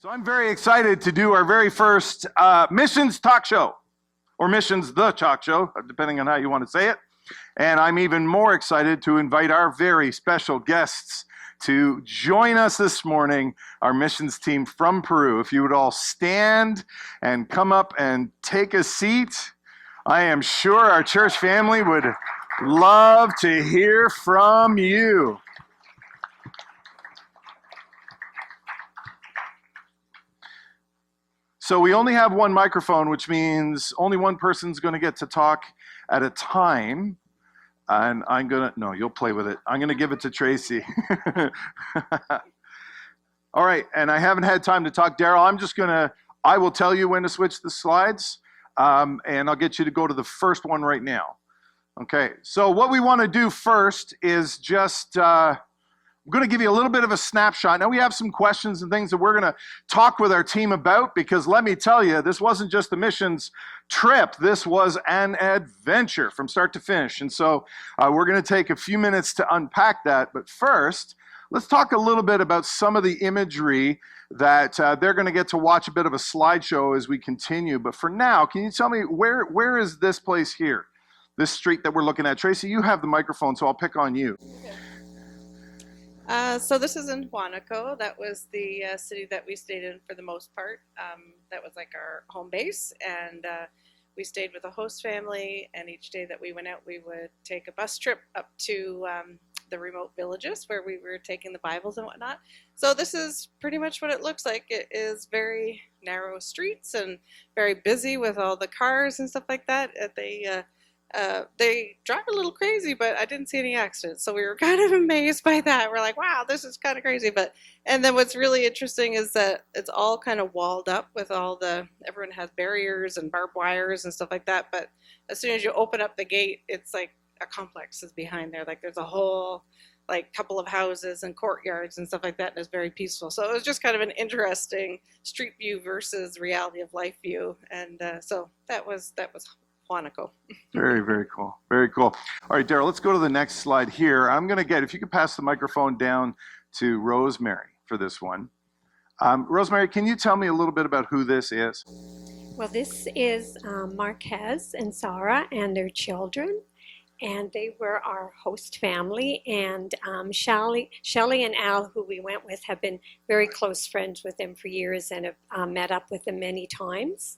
So I'm very excited to do our very first missions talk show, or missions the talk show, depending on how you want to say it. And I'm even more excited to invite our very special guests to join us this morning, our missions team from Peru. If you would all stand and come up and take a seat, I am sure our church family would love to hear from you. So we only have one microphone, which means only one person's going to get to talk at a time. And I'm going to, no, you'll play with it. I'm going to give it to Tracy. All right, and I haven't had time to talk. Daryl, I will tell you when to switch the slides, and I'll get you to go to the first one right now. Okay, so what we want to do first is just, I'm going to give you a little bit of a snapshot. Now we have some questions and things that we're going to talk with our team about, because let me tell you, this wasn't just a missions trip. This was an adventure from start to finish. And so we're going to take a few minutes to unpack that. But first, let's talk a little bit about some of the imagery that they're going to get to watch a bit of a slideshow as we continue. But for now, can you tell me where is this place here? This street that we're looking at? Tracy, you have the microphone, so I'll pick on you. Okay. So this is in Huánuco. That was the city that we stayed in for the most part. That was like our home base, and we stayed with a host family, and each day that we went out, we would take a bus trip up to the remote villages where we were taking the Bibles and whatnot. So this is pretty much what it looks like. It is very narrow streets and very busy with all the cars and stuff like that. They drive a little crazy, but I didn't see any accidents, so we were kind of amazed by that. We're like, wow, this is kind of crazy. And then what's really interesting is that it's all kind of walled up with everyone has barriers and barbed wires and stuff like that, but as soon as you open up the gate, it's like a complex is behind there. Like there's a whole couple of houses and courtyards and stuff like that, and it's very peaceful. So it was just kind of an interesting street view versus reality of life view, and so that was Huánuco. Very, very cool. Very cool. All right, Daryl, let's go to the next slide here. I'm going to if you could pass the microphone down to Rosemary for this one. Rosemary, can you tell me a little bit about who this is? Well, this is Marquez and Sarah and their children, and they were our host family. And Shelley and Al, who we went with, have been very close friends with them for years and have met up with them many times.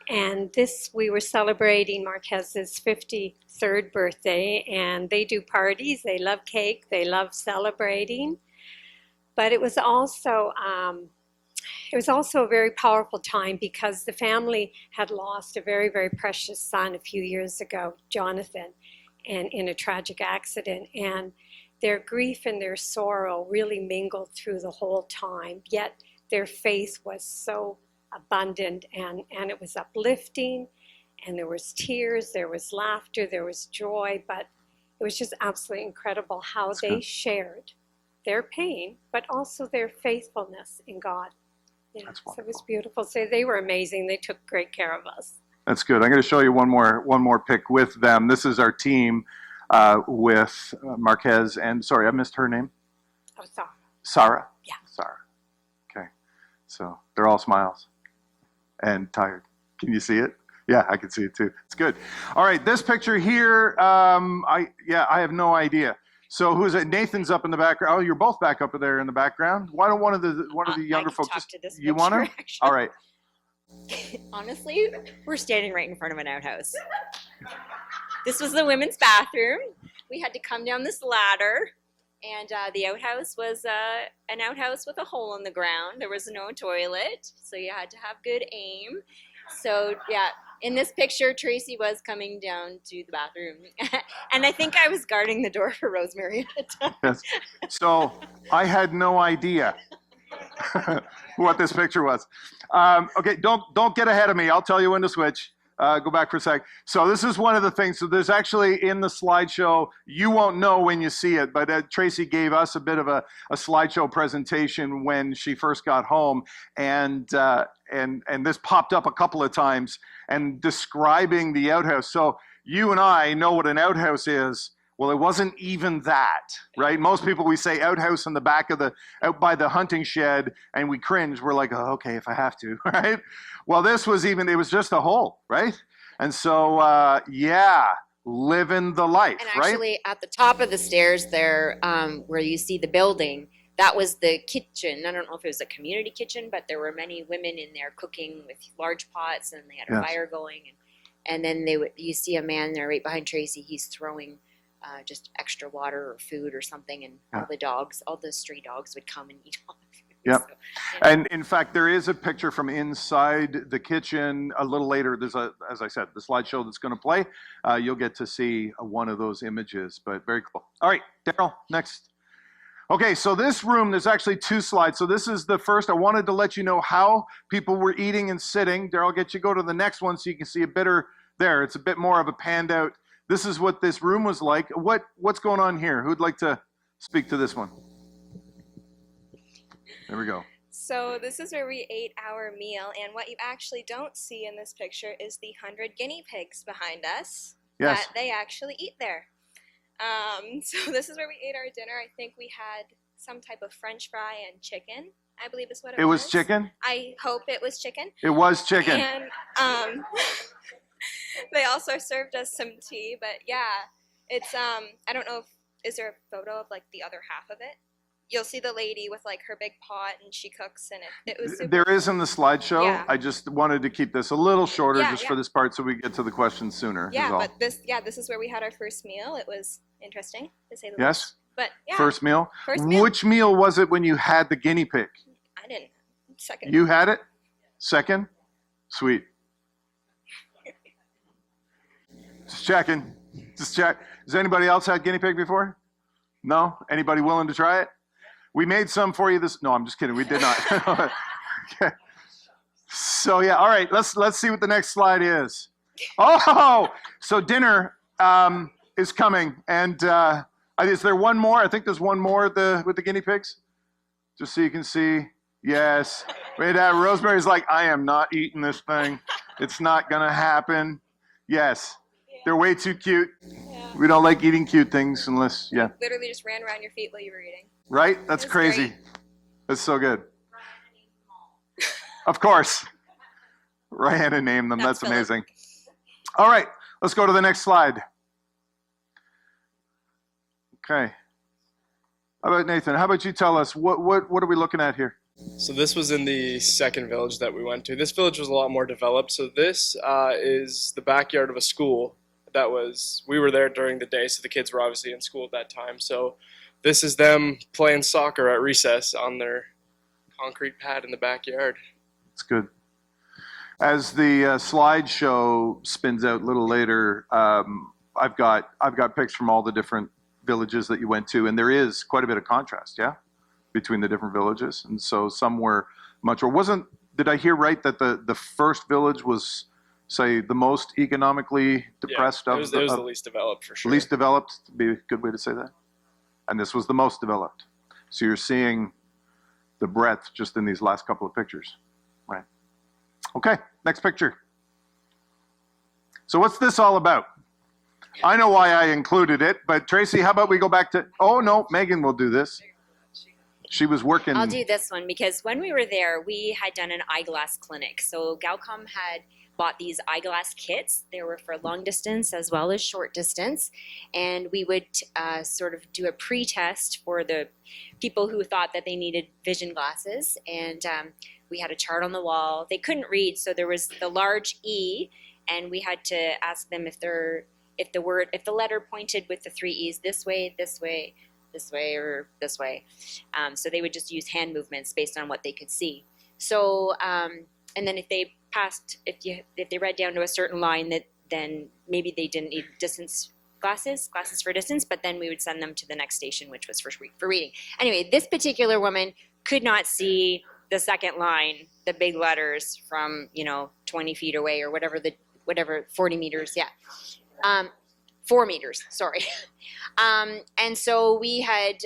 And we were celebrating Marquez's 53rd birthday, and they do parties. They love cake. They love celebrating. But it was also a very powerful time because the family had lost a very, very precious son a few years ago, Jonathan, and in a tragic accident. And their grief and their sorrow really mingled through the whole time. Yet their faith was so abundant, and it was uplifting, and there was tears, there was laughter, there was joy, but it was just absolutely incredible how they shared their pain, but also their faithfulness in God. Yeah, so it was beautiful. So they were amazing. They took great care of us. That's good. I'm going to show you one more pic with them. This is our team with Marquez and, sorry, I missed her name. Oh, Sarah. Sarah? Yeah. Sarah. Okay. So they're all smiles and tired. Can you see it? Yeah, I can see it too. It's good. All right, this picture here, I have no idea. So who is it? Nathan's up in the background. Oh, you're both back up there in the background. Why don't one of the younger folks talk to this you want to? All right. Honestly, we're standing right in front of an outhouse. This was the women's bathroom. We had to come down this ladder. And the outhouse was an outhouse with a hole in the ground. There was no toilet, so you had to have good aim. So, yeah, in this picture, Tracy was coming down to the bathroom. And I think I was guarding the door for Rosemary at the time. Yes. So I had no idea what this picture was. Okay, don't get ahead of me. I'll tell you when to switch. Go back for a sec. So this is one of the things. So there's actually in the slideshow, you won't know when you see it, but Tracy gave us a bit of a slideshow presentation when she first got home, and this popped up a couple of times and describing the outhouse. So you and I know what an outhouse is. Well, it wasn't even that, right? Most people, we say outhouse in the back of out by the hunting shed, and we cringe. We're like, oh, okay, if I have to, right? Well, this was even, it was just a hole, right? And so, yeah, living the life, And right? actually, at the top of the stairs there, where you see the building, that was the kitchen. I don't know if it was a community kitchen, but there were many women in there cooking with large pots, and they had a Yes. fire going. And then you see a man there right behind Tracy. He's throwing just extra water or food or something, and all the stray dogs would come and eat all the food. Yep. So, And in fact, there is a picture from inside the kitchen a little later. There's as I said, the slideshow that's going to play. You'll get to see one of those images, but very cool. All right, Daryl, next. Okay, so this room, there's actually 2 slides. So this is the first. I wanted to let you know how people were eating and sitting. Daryl, get you go to the next one so you can see a better there. It's a bit more of a panned out. This is what this room was like. What's going on here? Who'd like to speak to this one? There we go. So this is where we ate our meal, and what you actually don't see in this picture is the 100 guinea pigs behind us Yes. that they actually eat there. So this is where we ate our dinner. I think we had some type of French fry and chicken, I believe is what it was. It was chicken? I hope it was chicken. It was chicken. And they also served us some tea, but yeah, it's I don't know if is there a photo of like the other half of it? You'll see the lady with like her big pot and she cooks, and it was super. There is in the slideshow. Yeah. I just wanted to keep this a little shorter Yeah, just yeah. for this part so we get to the questions sooner. Yeah, is all. but this is where we had our first meal. It was interesting to say the least. Yes? But yeah, First meal? First meal. Which meal was it when you had the guinea pig? I didn't. Second. You had it? Second? Sweet. Just checking. Just check. Has anybody else had guinea pig before? No? Anybody willing to try it? We made some for you this. No, I'm just kidding. We did not. Okay. So yeah, all right. Let's see what the next slide is. Oh, so dinner is coming, and is there one more? I think there's one more with the guinea pigs. Just so you can see. Yes. Wait, Rosemary's like, I am not eating this thing. It's not gonna happen. Yes. They're way too cute. Yeah. We don't like eating cute things unless, yeah. Literally just ran around your feet while you were eating. Right? That's That's crazy. great. That's so good. Of course. Rihanna named them. That's Philip. amazing. All right, let's go to the next slide. Okay. How about Nathan? How about you tell us what are we looking at here? So this was in the second village that we went to. This village was a lot more developed. So this is the backyard of a school we were there during the day, so the kids were obviously in school at that time. So this is them playing soccer at recess on their concrete pad in the backyard. It's good. As the slideshow spins out a little later, I've got pics from all the different villages that you went to, and there is quite a bit of contrast, yeah, between the different villages. And so some were much, or did I hear right that the first village was, say, the most economically depressed Yeah, of it was the least developed for sure. least developed, would be a good way to say that. And this was the most developed. So you're seeing the breadth just in these last couple of pictures, right? Okay, next picture. So what's this all about? I know why I included it, but Tracy, how about we go back to, oh no, Megan will do this. She was working. I'll do this one because when we were there, we had done an eyeglass clinic. So Galcom had bought these eyeglass kits. They were for long distance as well as short distance. And we would sort of do a pre-test for the people who thought that they needed vision glasses. And we had a chart on the wall. They couldn't read, so there was the large E, and we had to ask them if the letter pointed with the 3 E's this way, this way, this way, or this way. So they would just use hand movements based on what they could see. So, and then if they passed, if they read down to a certain line, then maybe they didn't need glasses for distance, but then we would send them to the next station, which was for reading. Anyway, this particular woman could not see the second line, the big letters from 20 feet away or whatever 40 meters, yeah. 4 meters, sorry. And so we had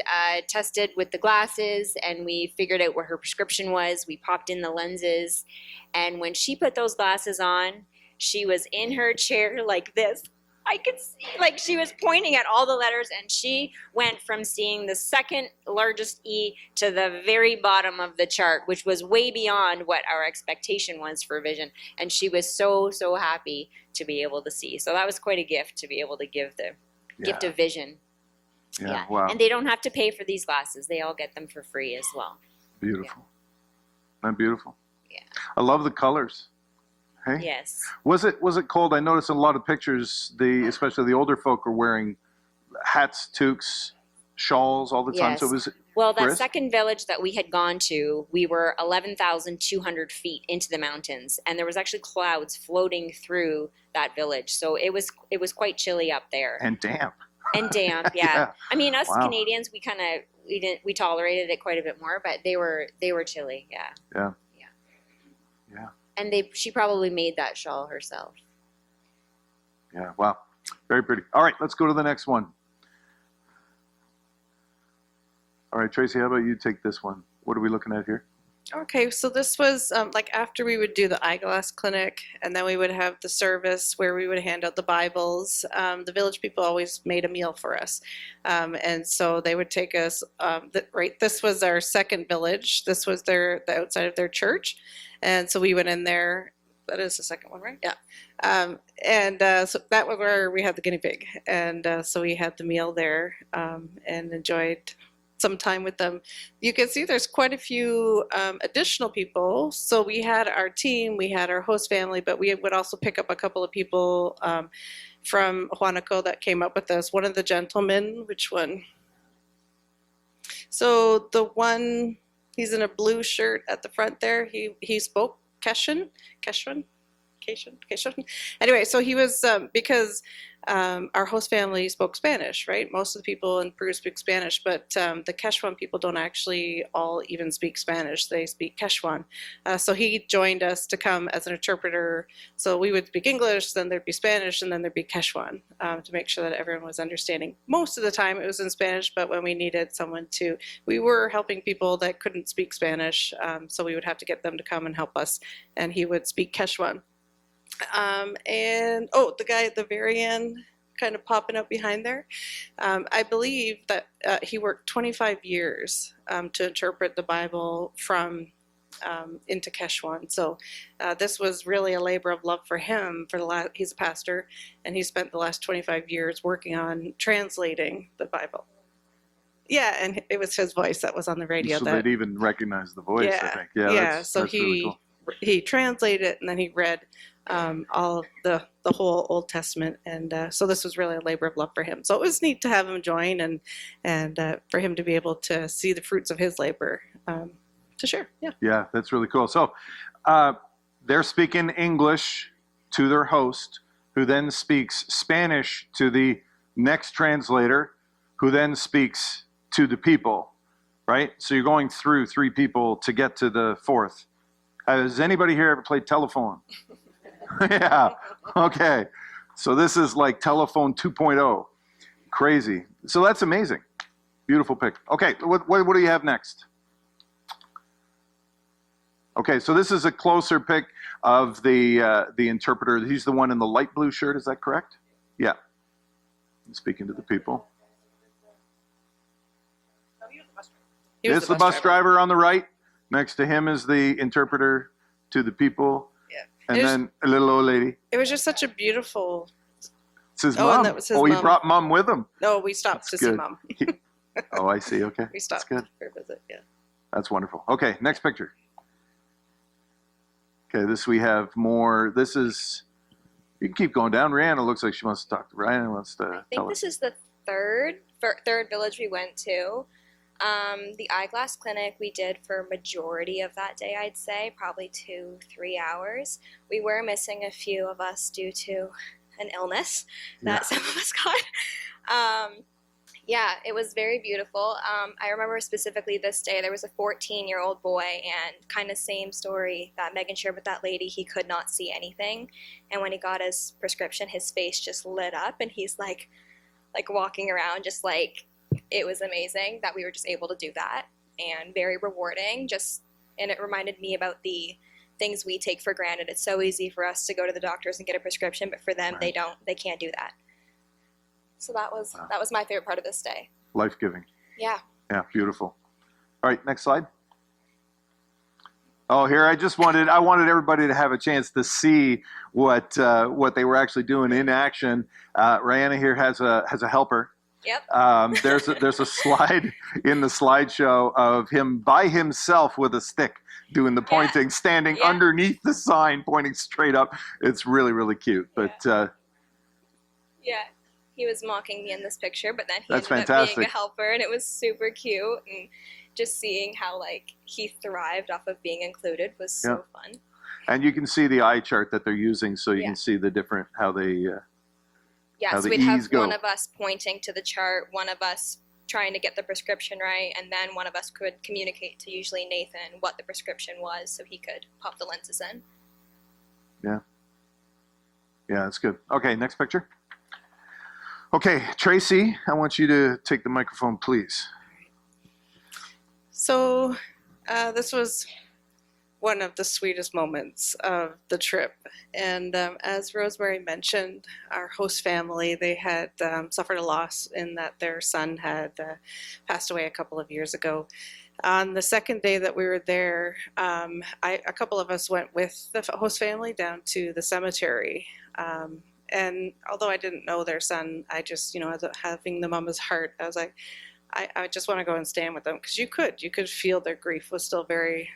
tested with the glasses, and we figured out what her prescription was. We popped in the lenses, and when she put those glasses on, she was in her chair like this. I could see, like, she was pointing at all the letters, and she went from seeing the second largest E to the very bottom of the chart, which was way beyond what our expectation was for vision. And she was so, so happy to be able to see. So that was quite a gift to be able to give the gift of vision. Yeah. Wow. And they don't have to pay for these glasses. They all get them for free as well. Beautiful. Isn't that beautiful? Yeah. I love the colors. Hey? Yes. Was it cold? I noticed in a lot of pictures, especially the older folk are wearing hats, toques, shawls all the time. Yes. So was it Well, that brisk? second village that we had gone to, we were 11,200 feet into the mountains, and there was actually clouds floating through that village. So it was quite chilly up there. And damp. And damp, yeah. Yeah. I mean, us Wow. Canadians, we tolerated it quite a bit more, but they were chilly, yeah. Yeah. Yeah. Yeah. And she probably made that shawl herself. Yeah. Wow. Very pretty. All right, let's go to the next one. All right, Tracy, how about you take this one? What are we looking at here? Okay, so this was like after we would do the eyeglass clinic, and then we would have the service where we would hand out the Bibles. The village people always made a meal for us, and so they would take us. This was our second village. This was the outside of their church, and so we went in there. That is the second one, right? Yeah. So that was where we had the guinea pig, and so we had the meal there and enjoyed some time with them. You can see there's quite a few additional people. So we had our team, we had our host family, but we would also pick up a couple of people from Huanaco that came up with us. One of the gentlemen, which one? So the one, he's in a blue shirt at the front there. He spoke Quechua. Anyway, so he was because our host family spoke Spanish, right? Most of the people in Peru speak Spanish, but the Quechuan people don't actually all even speak Spanish. They speak Quechuan. So he joined us to come as an interpreter. So we would speak English, then there'd be Spanish, and then there'd be Quechuan to make sure that everyone was understanding. Most of the time it was in Spanish, but when we needed someone to, we were helping people that couldn't speak Spanish, so we would have to get them to come and help us, and he would speak Quechuan. The guy at the very end, kind of popping up behind there, I believe that he worked 25 years to interpret the Bible from into Quechuan. So this was really a labor of love for him. He's a pastor, and he spent the last 25 years working on translating the Bible. Yeah, and it was his voice that was on the radio. So they'd even recognize the voice, I think. Yeah, so that's really cool. He translated it, and then he read all of the whole Old Testament, and so this was really a labor of love for him. So it was neat to have him join, and for him to be able to see the fruits of his labor to share. Yeah. Yeah, that's really cool. So they're speaking English to their host, who then speaks Spanish to the next translator, who then speaks to the people, right? So you're going through three people to get to the fourth. Has anybody here ever played telephone? Yeah. Okay. So this is like telephone 2.0. Crazy. So that's amazing. Beautiful pick. Okay. What do you have next? Okay. So this is a closer pick of the interpreter. He's the one in the light blue shirt. Is that correct? Yeah. Speaking to the people. It's the bus driver on the right. Next to him is the interpreter to the people. Yeah. And then a little old lady. It was just such a beautiful. It's his Oh, mom. and that was his he mom. brought mom with him. No, we stopped to see good. Mom. Oh, I see. Okay. We stopped That's good. for a visit. Yeah. That's wonderful. Okay, next picture. Okay, we have more. This is, you can keep going down. Rihanna looks like she wants to talk to Ryan. Wants to I tell think us. this is the third village we went to. The eyeglass clinic we did for majority of that day, I'd say, probably 2-3 hours. We were missing a few of us due to an illness that some of us got. Yeah, it was very beautiful. I remember specifically this day, there was a 14-year-old boy, and kind of same story that Megan shared with that lady. He could not see anything, and when he got his prescription, his face just lit up, and he's like walking around just like, it was amazing that we were just able to do that, and very rewarding. And it reminded me about the things we take for granted. It's so easy for us to go to the doctors and get a prescription, but for them, Right. they can't do that. So that was Wow. my favorite part of this day. Life-giving. Yeah. Yeah, beautiful. All right, next slide. Oh, here I wanted everybody to have a chance to see what they were actually doing in action. Rihanna here has a helper. Yep. There's a slide in the slideshow of him by himself with a stick doing the pointing, standing Yeah. underneath the sign, pointing straight up. It's really, really cute. But Yeah. He was mocking me in this picture, but then he That's ended up being fantastic. a helper, and it was super cute. And just seeing how like he thrived off of being included was so fun. and you can see the eye chart that they're using, so you Yeah. can see the different how they. Yeah, How so the we'd have E's go. one of us pointing to the chart, one of us trying to get the prescription right, and then one of us could communicate to usually Nathan what the prescription was so he could pop the lenses in. Yeah, that's good. Okay, next picture. Okay, Tracy, I want you to take the microphone, please. So this was one of the sweetest moments of the trip. And as Rosemary mentioned, our host family, they had suffered a loss in that their son had passed away a couple of years ago. On the second day that we were there, a couple of us went with the host family down to the cemetery. And although I didn't know their son, I just, as having the mama's heart, I was like, I just want to go and stand with them, because you could feel their grief was still very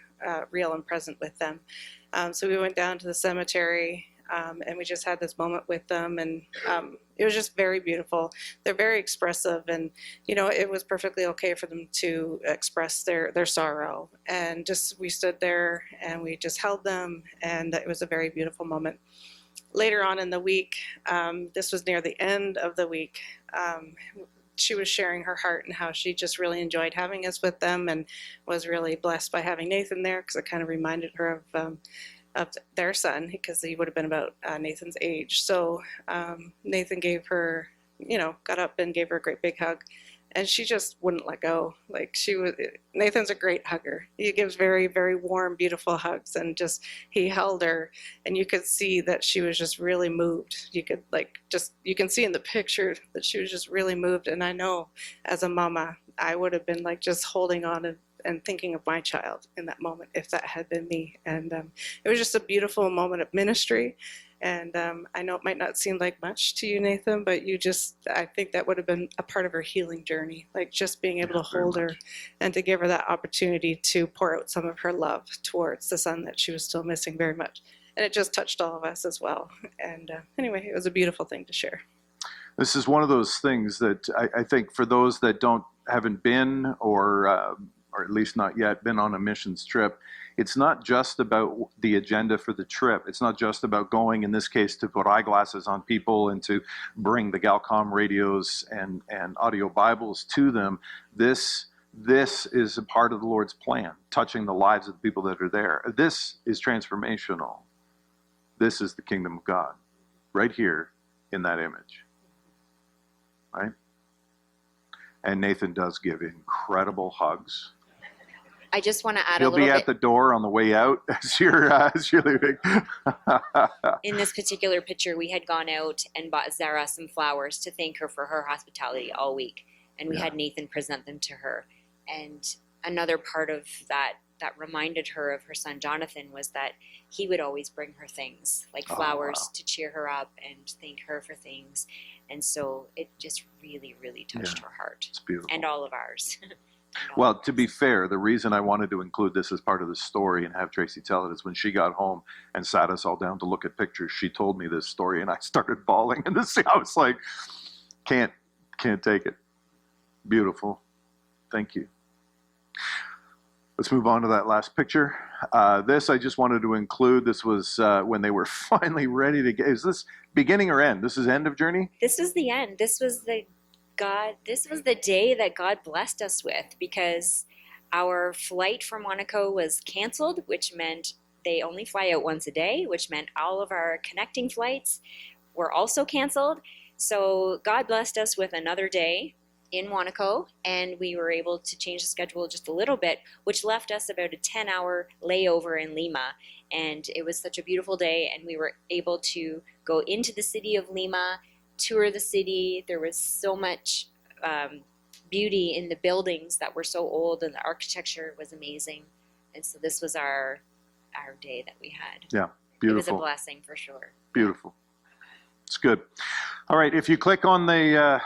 real and present with them. So we went down to the cemetery, and we just had this moment with them, and it was just very beautiful. They're very expressive, and it was perfectly okay for them to express their sorrow. And just we stood there and we just held them, and it was a very beautiful moment. Later on in the week, this was near the end of the week, she was sharing her heart and how she just really enjoyed having us with them, and was really blessed by having Nathan there, because it kind of reminded her of their son, because he would have been about Nathan's age. So Nathan gave her, got up and gave her a great big hug, and she just wouldn't let go. Like Nathan's a great hugger. He gives very, very warm, beautiful hugs, and he held her, and you could see that she was just really moved. You can see in the picture that she was just really moved. And I know as a mama, I would have been like just holding on and thinking of my child in that moment if that had been me. And it was just a beautiful moment of ministry. And I know it might not seem like much to you, Nathan, but I think that would have been a part of her healing journey, like just being able to hold her and to give her that opportunity to pour out some of her love towards the son that she was still missing very much. And it just touched all of us as well. And anyway, it was a beautiful thing to share. This is one of those things that I think for those that haven't been or at least not yet been on a missions trip, it's not just about the agenda for the trip. It's not just about going, in this case, to put eyeglasses on people and to bring the Galcom radios and audio Bibles to them. This is a part of the Lord's plan, touching the lives of the people that are there. This is transformational. This is the kingdom of God, right here in that image. Right? And Nathan does give incredible hugs. I just want to add a He'll little be bit. at the door on the way out as you're leaving. In this particular picture, we had gone out and bought Zara some flowers to thank her for her hospitality all week. And we had Nathan present them to her. And another part of that reminded her of her son Jonathan was that he would always bring her things, like flowers, to cheer her up and thank her for things. And so it just really, really touched her heart. It's beautiful. And all of ours. Well, to be fair, the reason I wanted to include this as part of the story and have Tracy tell it is when she got home and sat us all down to look at pictures, she told me this story and I started bawling. And I was like, can't take it. Beautiful. Thank you. Let's move on to that last picture. This I just wanted to include. This was when they were finally ready to get. Is this beginning or end? This is end of journey? This was the end. This was the day that God blessed us with, because our flight from Monaco was canceled, which meant they only fly out once a day, which meant all of our connecting flights were also canceled. So God blessed us with another day in Monaco, and we were able to change the schedule just a little bit, which left us about a 10-hour layover in Lima. And it was such a beautiful day, and we were able to go into the city of Lima, tour the city. There was so much beauty in the buildings that were so old, and the architecture was amazing. And so this was our day that we had. Yeah, It was a beautiful. blessing for sure. Beautiful. It's good. All right, if you click on the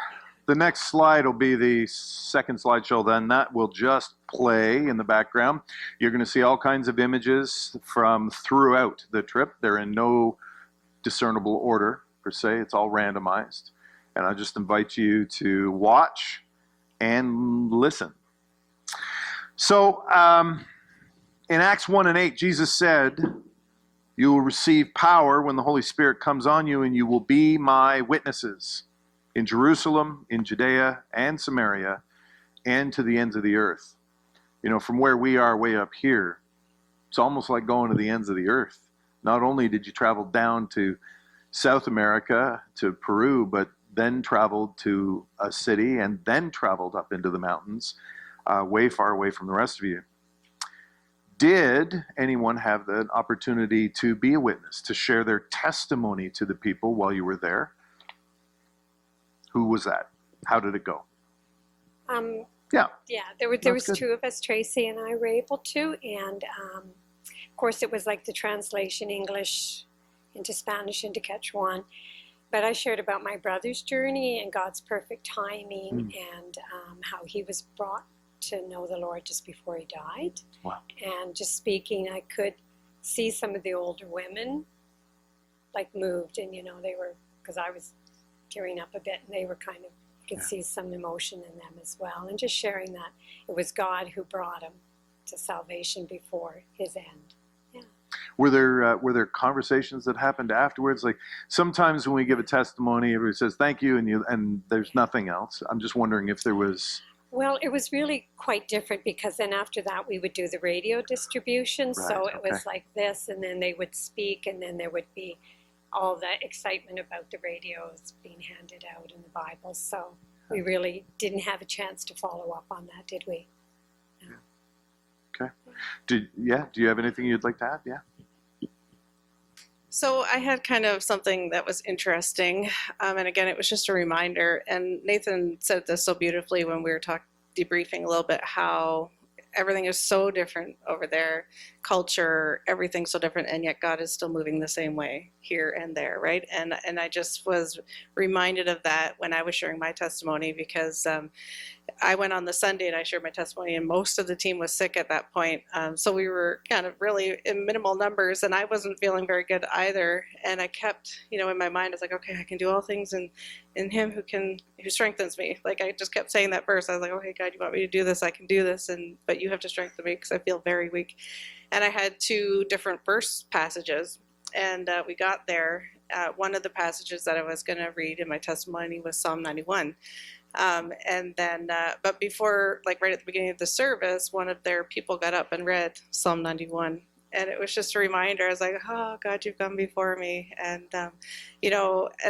next slide will be the second slideshow, then that will just play in the background. You're going to see all kinds of images from throughout the trip. They're in no discernible order, per se. It's all randomized. And I just invite you to watch and listen. So in Acts 1 and 8, Jesus said, "You will receive power when the Holy Spirit comes on you, and you will be my witnesses in Jerusalem, in Judea, and Samaria, and to the ends of the earth." You know, from where we are way up here, it's almost like going to the ends of the earth. Not only did you travel down to South America, to Peru, but then traveled to a city and then traveled up into the mountains, way far away from the rest of you. Did anyone have the opportunity to be a witness, to share their testimony to the people while you were there? Who was that? How did it go? Yeah. Yeah, there That's was good. two of us, Tracy and I were able to, and of course it was like the translation English into Spanish into Quechuan. But I shared about my brother's journey and God's perfect timing and how he was brought to know the Lord just before he died. Wow. And just speaking, I could see some of the older women like moved, and you know, they were, because I was tearing up a bit, and they were kind of, you could see some emotion in them as well. And just sharing that it was God who brought him to salvation before his end. Were there conversations that happened afterwards? Like sometimes when we give a testimony, everybody says thank you, and there's nothing else. I'm just wondering if there was. Well, it was really quite different, because then after that we would do the radio distribution. So Right, it was like this, and then they would speak, and then there would be all the excitement about the radios being handed out in the Bible. So we really didn't have a chance to follow up on that, did we? No. Okay. Do you have anything you'd like to add? Yeah. So I had kind of something that was interesting, and again, it was just a reminder. And Nathan said this so beautifully when we were debriefing a little bit, how everything is so different over there, culture, everything's so different, and yet God is still moving the same way here and there, right? And I just was reminded of that when I was sharing my testimony, because I went on the Sunday and I shared my testimony, and most of the team was sick at that point. So we were kind of really in minimal numbers, and I wasn't feeling very good either. And I kept, in my mind, I was like, okay, I can do all things in him who strengthens me. Like I just kept saying that verse. I was like, okay, God, you want me to do this? I can do this. But you have to strengthen me because I feel very weak. And I had two different verse passages, and we got there. One of the passages that I was going to read in my testimony was Psalm 91. And then, but before, like right at the beginning of the service, one of their people got up and read Psalm 91. And it was just a reminder. I was like, oh, God, you've gone before me. And, and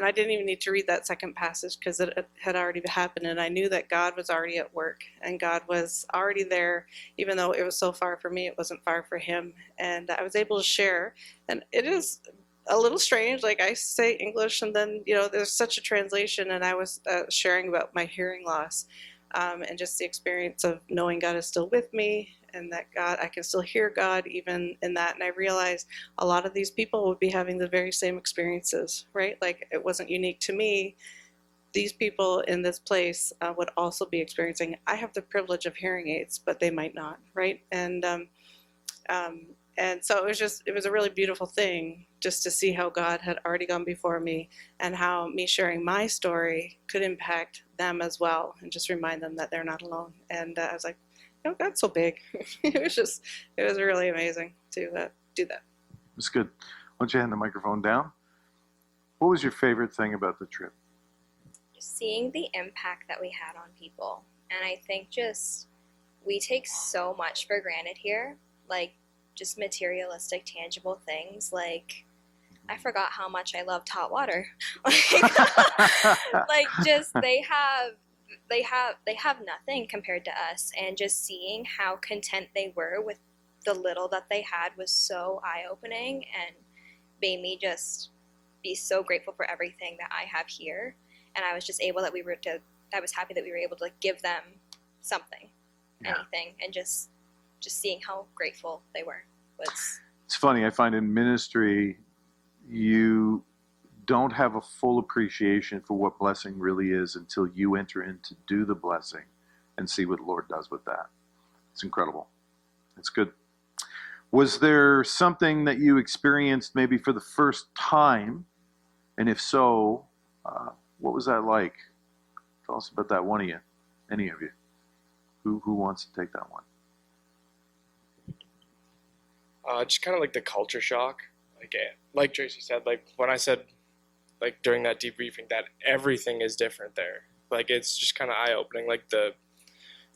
I didn't even need to read that second passage because it had already happened. And I knew that God was already at work and God was already there. Even though it was so far for me, it wasn't far for him. And I was able to share. And it is a little strange. Like I say English and then, there's such a translation. And I was sharing about my hearing loss and just the experience of knowing God is still with me and that God, I can still hear God even in that. And I realized a lot of these people would be having the very same experiences, right? Like it wasn't unique to me. These people in this place would also be experiencing, I have the privilege of hearing aids, but they might not, right? And so it was a really beautiful thing just to see how God had already gone before me and how me sharing my story could impact them as well and just remind them that they're not alone. And I was like, God's so big. It was really amazing to do that. It's good. Why don't you hand the microphone down? What was your favorite thing about the trip? Seeing the impact that we had on people. And I think just we take so much for granted here, like just materialistic, tangible things. Like I forgot how much I loved hot water. Like just they have nothing compared to us, and just seeing how content they were with the little that they had was so eye-opening and made me just be so grateful for everything that I have here. and I was just able that I was happy that we were able to give them something, anything, and just seeing how grateful they were was. It's funny, I find in ministry, you don't have a full appreciation for what blessing really is until you enter in to do the blessing and see what the Lord does with that. It's incredible. It's good. Was there something that you experienced maybe for the first time? And if so, what was that like? Tell us about that, one of you, any of you. Who wants to take that one? Just kind of like the culture shock. Like Tracy said, like when I said, like during that debriefing, that everything is different there. Like it's just kind of eye-opening. Like the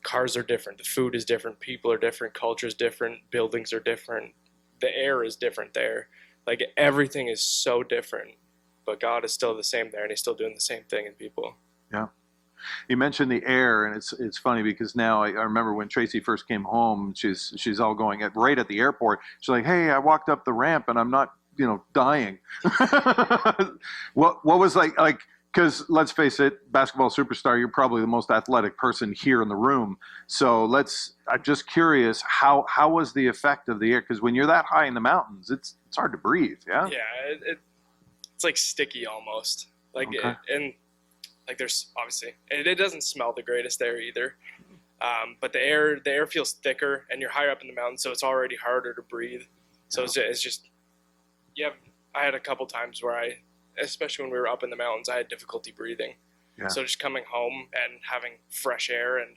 cars are different, the food is different, people are different, culture is different, buildings are different, the air is different there. Like everything is so different, but God is still the same there, and He's still doing the same thing in people. Yeah. You mentioned the air, and it's funny because now I remember when Tracy first came home, she's all going right at the airport. She's like, "Hey, I walked up the ramp and I'm not, dying." What was like because let's face it, basketball superstar, you're probably the most athletic person here in the room. So I'm just curious, how was the effect of the air? Because when you're that high in the mountains, it's hard to breathe. Yeah. Yeah, it's like sticky almost. Like Okay. and like there's obviously it doesn't smell the greatest there either. But the air feels thicker, and you're higher up in the mountains, so it's already harder to breathe. So it's just I had a couple times where especially when we were up in the mountains, I had difficulty breathing. Yeah. So just coming home and having fresh air and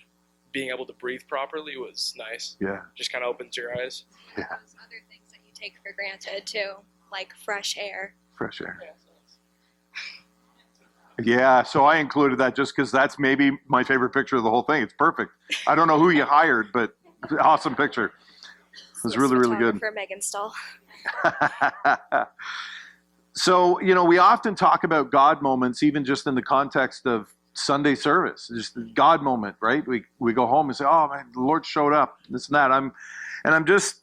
being able to breathe properly was nice. Yeah. Just kind of opens your eyes. Yeah. Those other things that you take for granted too, like fresh air. Fresh air. Yeah, so I included that just because that's maybe my favorite picture of the whole thing. It's perfect. I don't know who you hired, but awesome picture. It was really, really good. For Megan Stahl. So, we often talk about God moments, even just in the context of Sunday service, just the God moment, right? We go home and say, "Oh man, the Lord showed up," this and that. I'm just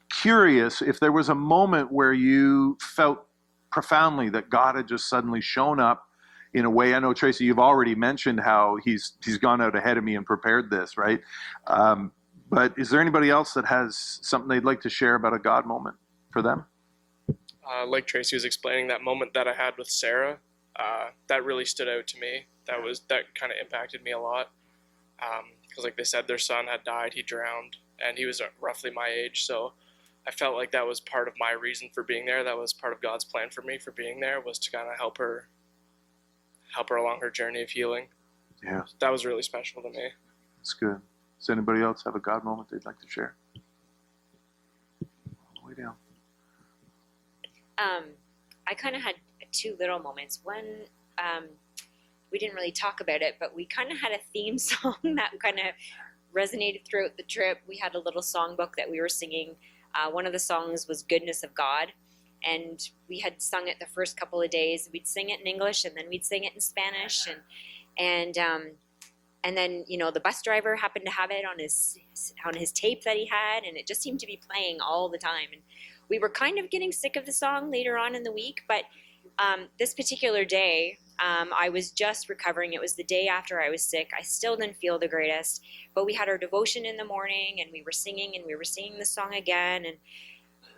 curious if there was a moment where you felt profoundly that God had just suddenly shown up in a way. I know, Tracy, you've already mentioned how he's gone out ahead of me and prepared this, right? But is there anybody else that has something they'd like to share about a God moment for them? Like Tracy was explaining, that moment that I had with Sarah, that really stood out to me. That kind of impacted me a lot. Because like they said, their son had died, he drowned, and he was roughly my age. So I felt like that was part of my reason for being there. That was part of God's plan for me for being there, was to kind of help her along her journey of healing. Yeah. That was really special to me. That's good. Does anybody else have a God moment they'd like to share? All the way down. I kind of had two little moments. One, we didn't really talk about it, but we kind of had a theme song that kind of resonated throughout the trip. We had a little songbook that we were singing. One of the songs was Goodness of God, and we had sung it the first couple of days. We'd sing it in English, and then we'd sing it in Spanish, and then the bus driver happened to have it on his tape that he had, and it just seemed to be playing all the time. And we were kind of getting sick of the song later on in the week, but this particular day, I was just recovering. It was the day after I was sick. I still didn't feel the greatest, but we had our devotion in the morning, and we were singing the song again, and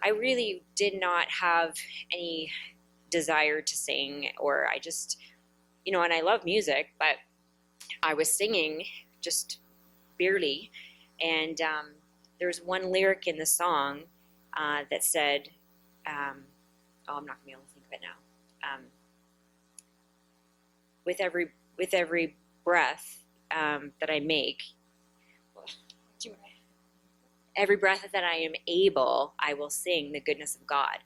I really did not have any desire to sing, or I just, and I love music, but I was singing just barely, and there was one lyric in the song that said, I'm not going to be able to think of it now. With every breath that I make, every breath that I am able, I will sing the goodness of God.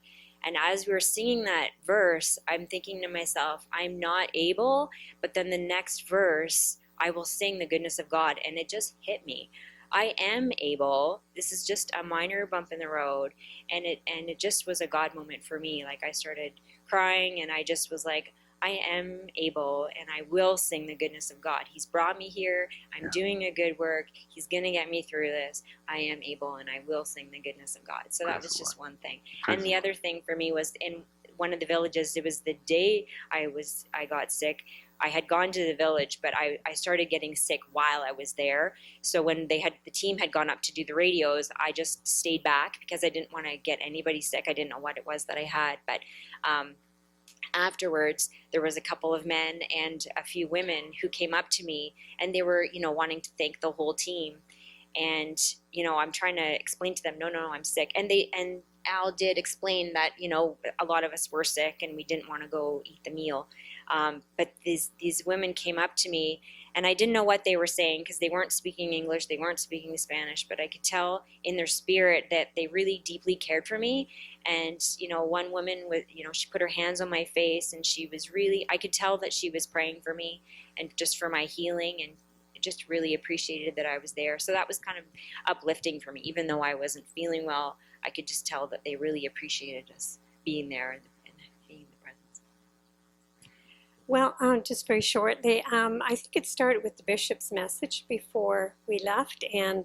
And as we were singing that verse, I'm thinking to myself, I'm not able, but then the next verse, I will sing the goodness of God. And it just hit me. I am able. This is just a minor bump in the road. And it just was a God moment for me. Like I started crying, and I just was like, I am able, and I will sing the goodness of God. He's brought me here. I'm doing a good work. He's going to get me through this. I am able, and I will sing the goodness of God. So that was just one thing. And the other thing for me was in one of the villages, it was the day I got sick. I had gone to the village, but I started getting sick while I was there. So when the team had gone up to do the radios, I just stayed back because I didn't want to get anybody sick. I didn't know what it was that I had. But afterwards, there was a couple of men and a few women who came up to me, and they were, wanting to thank the whole team. And, I'm trying to explain to them, no, I'm sick. And Al did explain that, a lot of us were sick and we didn't want to go eat the meal. But these women came up to me, and I didn't know what they were saying because they weren't speaking English, they weren't speaking Spanish, but I could tell in their spirit that they really deeply cared for me. And, one woman she put her hands on my face, and I could tell that she was praying for me and just for my healing, and just really appreciated that I was there. So that was kind of uplifting for me. Even though I wasn't feeling well, I could just tell that they really appreciated us being there and being in the presence. Well, just very shortly, I think it started with the bishop's message before we left, and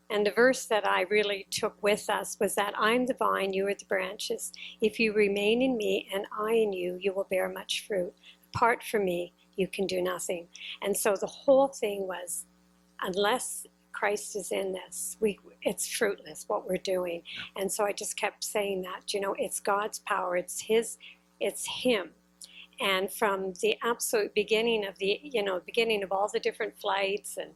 the verse that I really took with us was that I'm the vine, you are the branches. If you remain in me and I in you, you will bear much fruit. Apart from me, you can do nothing. And so the whole thing was, unless Christ is in this, it's fruitless what we're doing. And so I just kept saying that, it's God's power, it's Him. And from the absolute beginning of beginning of all the different flights and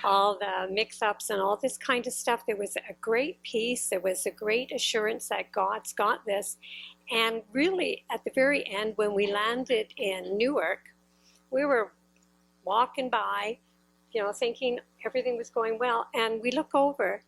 all the mix-ups and all this kind of stuff, there was a great peace, there was a great assurance that God's got this. And really, at the very end, when we landed in Newark, we were walking by, thinking everything was going well, and we look over,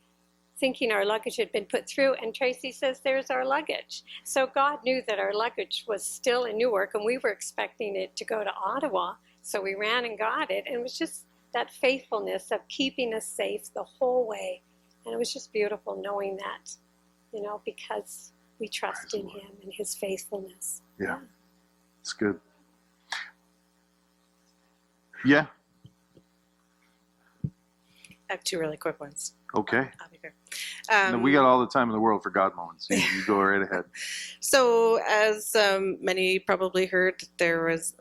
thinking our luggage had been put through, and Tracy says, there's our luggage. So God knew that our luggage was still in Newark, and we were expecting it to go to Ottawa, so we ran and got it, and it was just that faithfulness of keeping us safe the whole way, and it was just beautiful knowing that, because we trust in Him and His faithfulness. Yeah, it's good. Yeah. I have two really quick ones. Okay. I'll be quick. No, we got all the time in the world for God moments. You go right ahead. So, as many probably heard, there was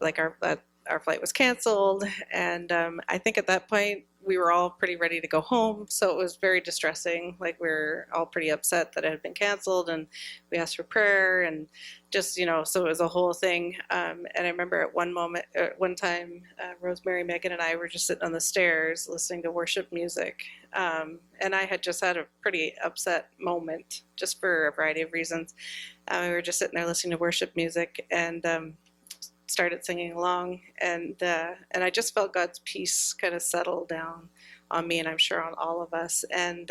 our flight was canceled, and I think at that point we were all pretty ready to go home. So it was very distressing. Like, we were all pretty upset that it had been canceled, and we asked for prayer, and just so it was a whole thing. And I remember at one time, Rosemary, Megan, and I were just sitting on the stairs listening to worship music, and I had just had a pretty upset moment, just for a variety of reasons. We were just sitting there listening to worship music, and started singing along, and I just felt God's peace kind of settle down on me, and I'm sure on all of us. And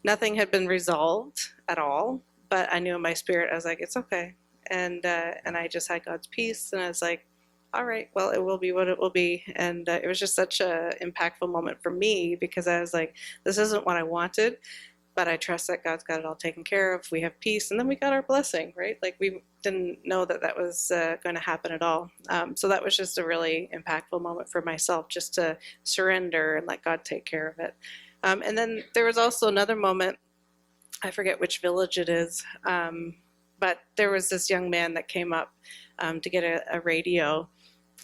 nothing had been resolved at all, but I knew in my spirit, I was like, it's okay. And I just had God's peace, and I was like, all right, well, it will be what it will be. And it was just such a impactful moment for me, because I was like, this isn't what I wanted, but I trust that God's got it all taken care of. We have peace, and then we got our blessing, right? Like, we didn't know that was going to happen at all. So that was just a really impactful moment for myself, just to surrender and let God take care of it. And then there was also another moment, I forget which village it is, but there was this young man that came up to get a radio.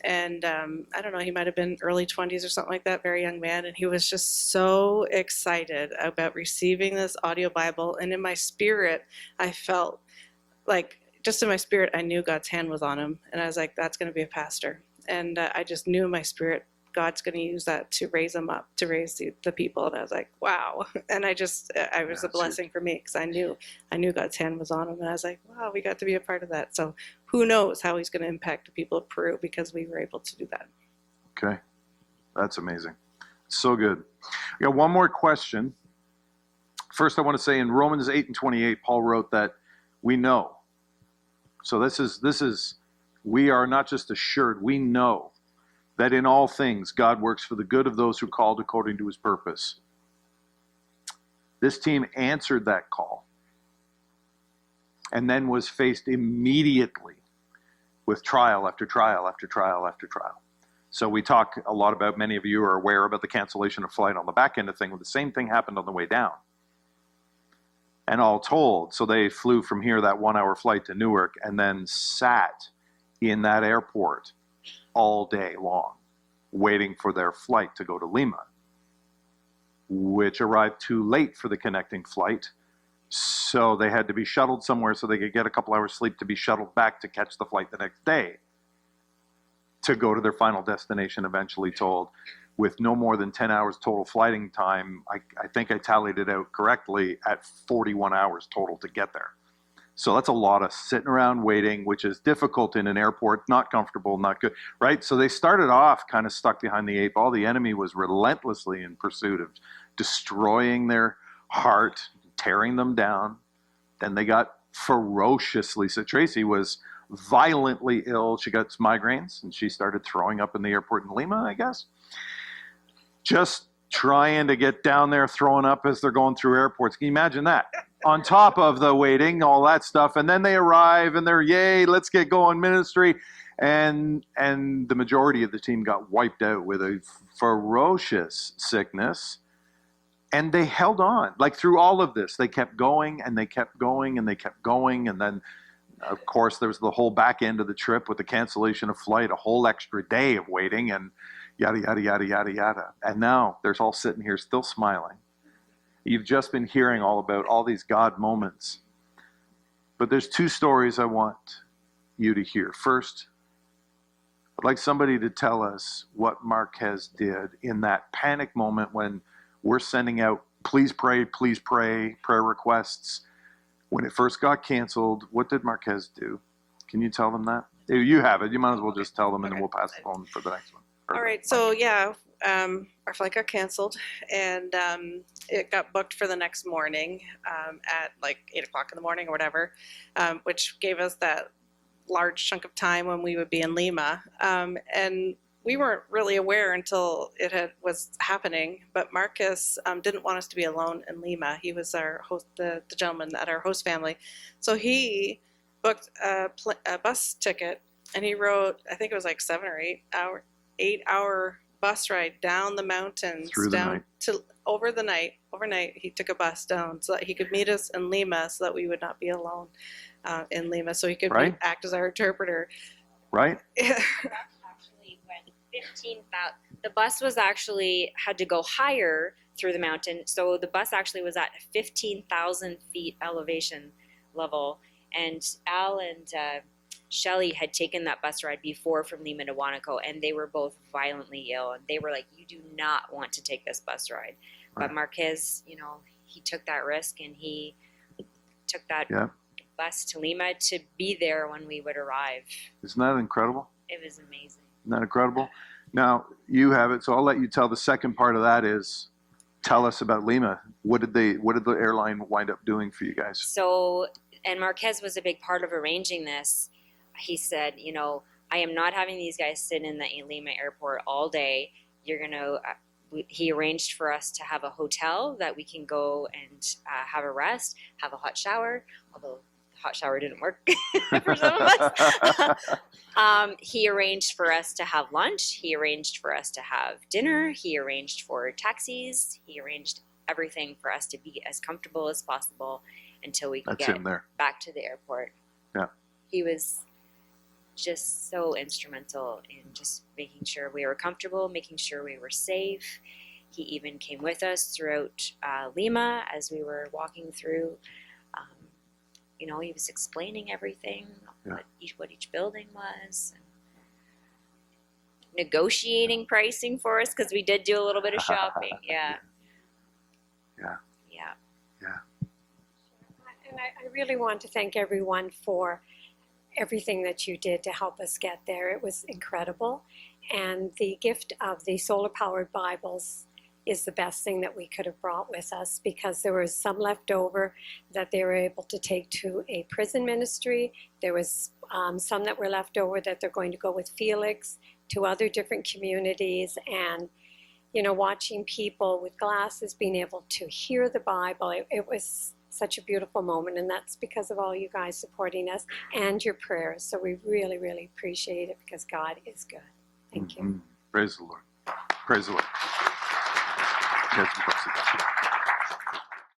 And I don't know, he might have been early 20s or something like that, very young man. And he was just so excited about receiving this audio Bible. And in my spirit, I felt like, just in my spirit, I knew God's hand was on him. And I was like, that's going to be a pastor. And I just knew in my spirit, God's going to use that to raise him up, to raise the people. And I was like, wow. And I was a blessing for me, because I knew God's hand was on him. And I was like, wow, we got to be a part of that. So who knows how he's going to impact the people of Peru, because we were able to do that. Okay. That's amazing. So good. I got one more question. First, I want to say in Romans 8:28, Paul wrote that we know. So this is, we are not just assured, we know that in all things God works for the good of those who are called according to his purpose. This team answered that call, and then was faced immediately with trial after trial after trial after trial. So we talk a lot about, many of you are aware about the cancellation of flight on the back end of thing. The same thing happened on the way down. And all told, so they flew from here, that 1 hour flight to Newark, and then sat in that airport all day long, waiting for their flight to go to Lima, which arrived too late for the connecting flight. So they had to be shuttled somewhere so they could get a couple hours sleep to be shuttled back to catch the flight the next day to go to their final destination, eventually told, with no more than 10 hours total flighting time. I think I tallied it out correctly at 41 hours total to get there. So that's a lot of sitting around waiting, which is difficult in an airport, not comfortable, not good, right? So they started off kind of stuck behind the eight ball. The enemy was relentlessly in pursuit of destroying their heart, tearing them down. Then they got ferociously, so Tracy was violently ill. She got migraines and she started throwing up in the airport in Lima, I guess. Just trying to get down there, throwing up as they're going through airports. Can you imagine that? On top of the waiting, all that stuff. And then they arrive and they're, yay, let's get going ministry. And the majority of the team got wiped out with a ferocious sickness. And they held on. Like through all of this, they kept going and they kept going and they kept going. And then, of course, there was the whole back end of the trip with the cancellation of flight, a whole extra day of waiting and yada, yada, yada, yada, yada. And now they're all sitting here still smiling. You've just been hearing all about all these God moments. But there's two stories I want you to hear. First, I'd like somebody to tell us what Marquez did in that panic moment when we're sending out, please pray, prayer requests. When it first got canceled, what did Marquez do? Can you tell them that? You have it. You might as well just tell them and then we'll pass the phone for the next one. All right, so yeah, our flight got canceled, and it got booked for the next morning at like 8 o'clock in the morning or whatever, which gave us that large chunk of time when we would be in Lima. And we weren't really aware until it was happening, but Marcus didn't want us to be alone in Lima. He was our host, the gentleman at our host family. So he booked a bus ticket, and he wrote, I think it was like 8-hour bus ride down the mountains, Through the night. to overnight. He took a bus down so that he could meet us in Lima, so that we would not be alone in Lima, so he could Right. act as our interpreter. Right? Actually went 15,000. The bus was actually had to go higher through the mountain. So the bus actually was at 15,000 feet elevation level. And Al and Shelley had taken that bus ride before from Lima to Wanako, and they were both violently ill. And they were like, you do not want to take this bus ride. Right. But Marquez, he took that risk, and he took that bus to Lima to be there when we would arrive. Isn't that incredible? It was amazing. Isn't that incredible? Now, you have it, so I'll let you tell the second part of that is, tell us about Lima. What did the airline wind up doing for you guys? So, and Marquez was a big part of arranging this. He said, I am not having these guys sit in the Lima airport all day. He arranged for us to have a hotel that we can go and have a rest, have a hot shower, although the hot shower didn't work for some of us. He arranged for us to have lunch. He arranged for us to have dinner. He arranged for taxis. He arranged everything for us to be as comfortable as possible until we could get back to the airport. Yeah. He was just so instrumental in just making sure we were comfortable, making sure we were safe. He even came with us throughout Lima as we were walking through. He was explaining everything, what each building was, and negotiating pricing for us because we did do a little bit of shopping. Yeah. And I really want to thank everyone for everything that you did to help us get there. It was incredible. And the gift of the solar-powered Bibles is the best thing that we could have brought with us, because there was some left over that they were able to take to a prison ministry. There was some that were left over that they're going to go with Felix to other different communities. And, watching people with glasses being able to hear the Bible, it was such a beautiful moment, and that's because of all you guys supporting us and your prayers. So we really, really appreciate it, because God is good. Thank you. Praise the Lord. Praise the Lord.